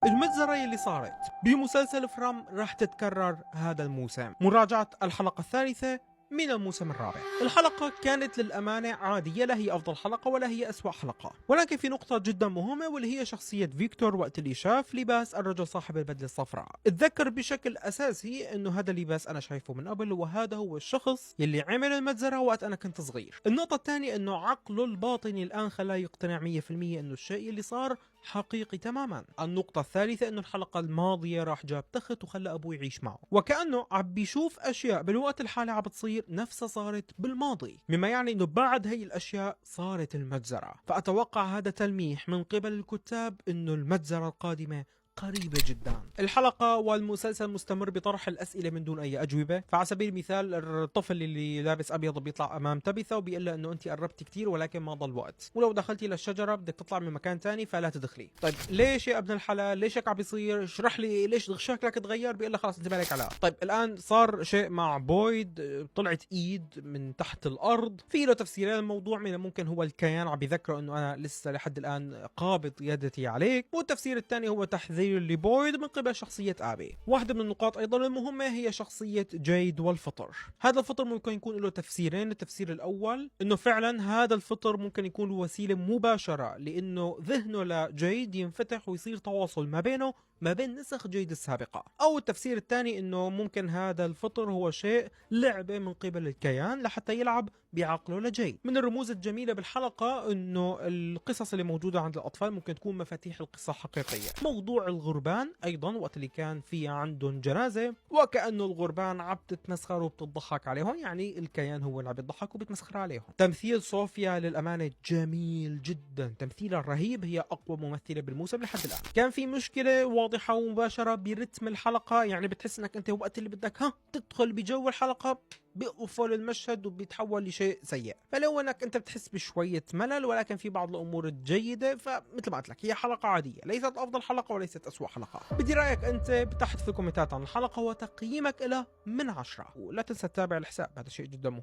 المجزرة يلي صارت بمسلسل فرام راح تتكرر هذا الموسم. مراجعة الحلقة الثالثة من الموسم الرابع. الحلقة كانت للأمانة عادية، لا هي أفضل حلقة ولا هي أسوأ حلقة، ولكن في نقطة جدا مهمة واللي هي شخصية فيكتور وقت اللي شاف لباس الرجل صاحب البدلة الصفراء. اتذكر بشكل أساسي إنه هذا اللباس أنا شايفه من قبل، وهذا هو الشخص يلي عمل المجزرة وقت أنا كنت صغير. النقطة الثانية إنه عقله الباطني الآن خلاه يقتنع 100% إنه الشيء اللي صار حقيقي تماما. النقطة الثالثة إنه الحلقة الماضية راح جاب تخت وخلى أبوه يعيش معه، وكأنه عم بيشوف أشياء بالوقت الحالي عم بتصير نفسها صارت بالماضي، مما يعني إنه بعد هي الأشياء صارت المجزرة. فأتوقع هذا تلميح من قبل الكتاب إنه المجزرة القادمة قريبة جدا. الحلقة والمسلسل مستمر بطرح الأسئلة من دون أي أجوبة. فعلى سبيل المثال الطفل اللي لابس أبيض بيطلع أمام تبثة وبيقول له إنه أنت قربتي كتير ولكن ما ضل وقت، ولو دخلتي للشجرة بدك تطلع من مكان تاني فلا تدخلي. طيب ليش يا ابن الحلال؟ ليش هيك عم بيصير؟ اشرح لي ليش شكلك تغير. بيقول له خلاص أنت مالك علاقة. طيب الآن صار شيء مع بويد، طلعت إيد من تحت الأرض. في له تفسيرين الموضوع، من ممكن هو الكيان عم بيذكره إنه أنا لسه لحد الآن قابض يدتي عليك، والتفسير الثاني هو تحذير لبويد من قبل شخصية آبي. واحدة من النقاط أيضا المهمة هي شخصية جيد والفطر. هذا الفطر ممكن يكون له تفسيرين. التفسير الأول إنه فعلا هذا الفطر ممكن يكون له وسيلة مباشرة لأنه ذهنه لجيد ينفتح ويصير تواصل ما بينه ما بين نسخ جيد السابقة. أو التفسير الثاني إنه ممكن هذا الفطر هو شيء لعبة من قبل الكيان لحتى يلعب بعقله لجيد. من الرموز الجميلة بالحلقة إنه القصص اللي موجودة عند الأطفال ممكن تكون مفاتيح القصة حقيقية. موضوع الغربان أيضا وقت اللي كان في عندهم جنازة وكأنه الغربان عم تتمسخر وبتضحك عليهم، يعني الكيان هو اللي عم يضحك وبتمسخر عليهم. تمثيل صوفيا للأمانة جميل جدا، تمثيلها رهيب، هي أقوى ممثلة بالموسم لحد الآن. كان في مشكلة واضحة ومباشرة برتم الحلقة، يعني بتحس انك انت وقت اللي بدك تدخل بجو الحلقة بيقفل المشهد وبيتحول لشيء سيء. فلو انك انت بتحس بشوية ملل، ولكن في بعض الامور الجيدة. فمثل ما قلت لك هي حلقة عادية، ليست افضل حلقة وليست اسوأ حلقة. بدي رايك انت تحت في الكومنتات عن الحلقة وتقييمك لها من 10، ولا تنسى تتابع الحساب، هذا شيء جدا مهم.